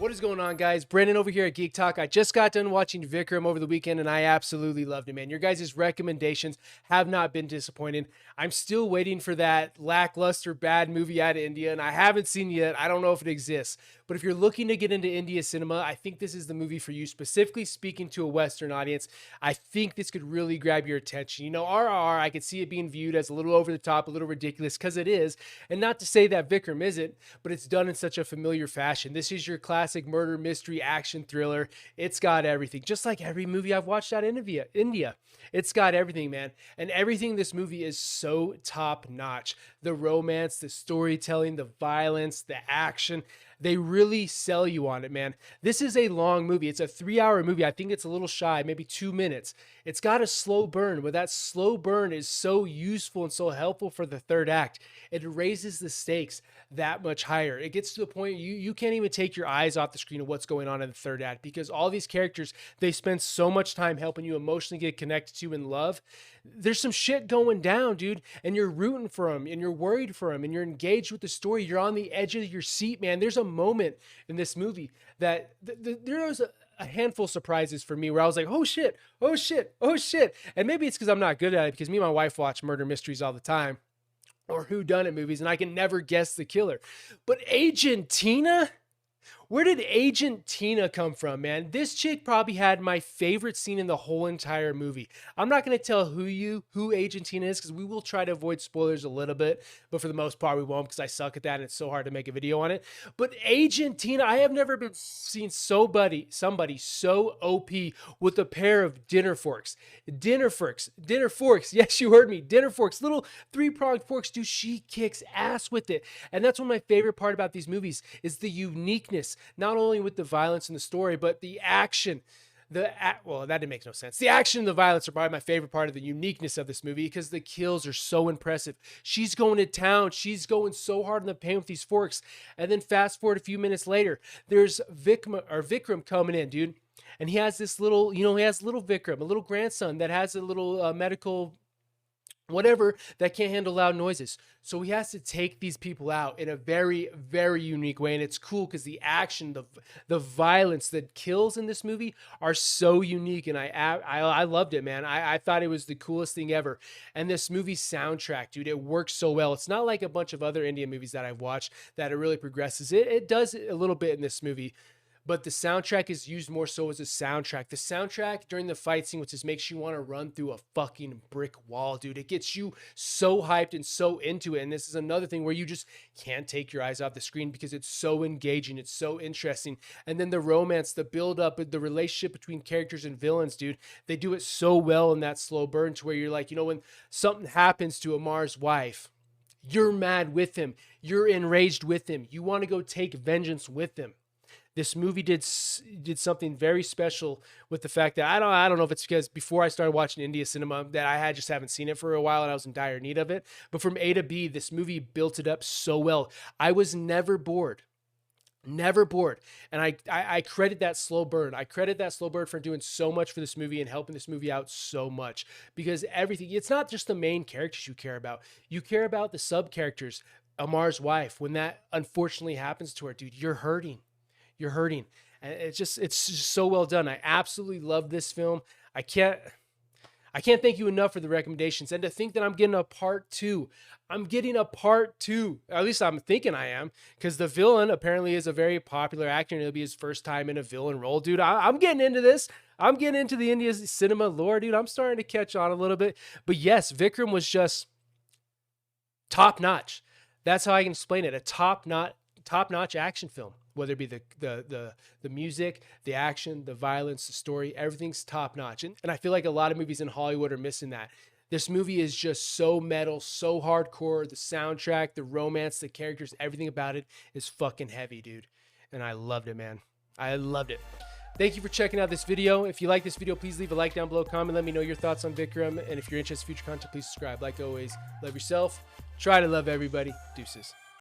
What is going on, guys? Brandon over here at Geek Talk. I just got done watching Vikram over the weekend, and I absolutely loved it, man. Your guys' recommendations have not been disappointing. I'm still waiting for that lackluster bad movie out of India, and I haven't seen it yet. I don't know if it exists. But if you're looking to get into India cinema, I think this is the movie for you, specifically speaking to a Western audience. I think this could really grab your attention. You know, RRR, I could see it being viewed as a little over the top, a little ridiculous, because it is. And not to say that Vikram isn't, but it's done in such a familiar fashion. This is your classic murder mystery action thriller. It's got everything, just like every movie I've watched out in India. It's got everything, man. And everything in this movie is so top notch. The romance, the storytelling, the violence, the action. They really sell you on it, man. This is a long movie. It's a 3-hour movie. I think it's a little shy, maybe 2 minutes. It's got a slow burn, but that slow burn is so useful and so helpful for the third act. It raises the stakes that much higher. It gets to the point you can't even take your eyes off the screen of what's going on in the third act, because all these characters, they spend so much time helping you emotionally get connected to and love. There's some shit going down, dude, and you're rooting for them, and you're worried for them, and you're engaged with the story. You're on the edge of your seat, man. There's a moment in this movie that there was a handful of surprises for me where I was like, oh shit, oh shit, oh shit. And maybe it's because I'm not good at it, because me and my wife watch murder mysteries all the time, or whodunit movies, and I can never guess the killer. But Agent Tina? Where did Agent Tina come from, man? This chick probably had my favorite scene in the whole entire movie. I'm not going to tell who Agent Tina is, because we will try to avoid spoilers a little bit, but for the most part we won't, because I suck at that and it's so hard to make a video on it. But Agent Tina, I have never been seen somebody so OP with a pair of dinner forks. Dinner forks. Yes, you heard me. Dinner forks. Little 3-pronged forks. Dude, she kicks ass with it. And that's one of my favorite part about these movies is the uniqueness. Not only with the violence in the story, but the action. Well, that didn't make no sense. The action and the violence are probably my favorite part of the uniqueness of this movie, because the kills are so impressive. She's going to town. She's going so hard in the paint with these forks. And then fast forward a few minutes later, there's Vikram coming in, dude. And he has this little, he has little Vikram, a little grandson that has a little medical whatever that can't handle loud noises. So he has to take these people out in a very, very unique way. And it's cool because the action, the violence, the kills in this movie are so unique. And I loved it, man. I thought it was the coolest thing ever. And this movie soundtrack, dude, it works so well. It's not like a bunch of other Indian movies that I've watched that it really progresses. It does a little bit in this movie. But the soundtrack is used more so as a soundtrack. The soundtrack during the fight scene, which just makes you want to run through a fucking brick wall, dude. It gets you so hyped and so into it. And this is another thing where you just can't take your eyes off the screen because it's so engaging. It's so interesting. And then the romance, the build up, the relationship between characters and villains, dude. They do it so well in that slow burn to where you're like, when something happens to Amar's wife, you're mad with him. You're enraged with him. You want to go take vengeance with him. This movie did something very special with the fact that I don't know if it's because before I started watching India cinema that I just haven't seen it for a while and I was in dire need of it. But from A to B, this movie built it up so well. I was never bored. Never bored. And I credit that slow burn. I credit that slow burn for doing so much for this movie and helping this movie out so much. Because everything, it's not just the main characters you care about. You care about the sub characters. Amar's wife, when that unfortunately happens to her, dude, you're hurting. You're hurting. And it's just so well done. I absolutely love this film. I can't thank you enough for the recommendations. And to think that I'm getting a part 2. I'm getting a part 2. At least I'm thinking I am. Because the villain apparently is a very popular actor. And it'll be his first time in a villain role. Dude, I'm getting into this. I'm getting into the India cinema lore, dude. I'm starting to catch on a little bit. But yes, Vikram was just top notch. That's how I can explain it. A top-notch action film. Whether it be the music, the action, the violence, the story, everything's top notch. And I feel like a lot of movies in Hollywood are missing that. This movie is just so metal, so hardcore. The soundtrack, the romance, the characters, everything about it is fucking heavy, dude. And I loved it, man. I loved it. Thank you for checking out this video. If you like this video, please leave a like down below, comment, let me know your thoughts on Vikram. And if you're interested in future content, please subscribe. Like always, love yourself. Try to love everybody. Deuces.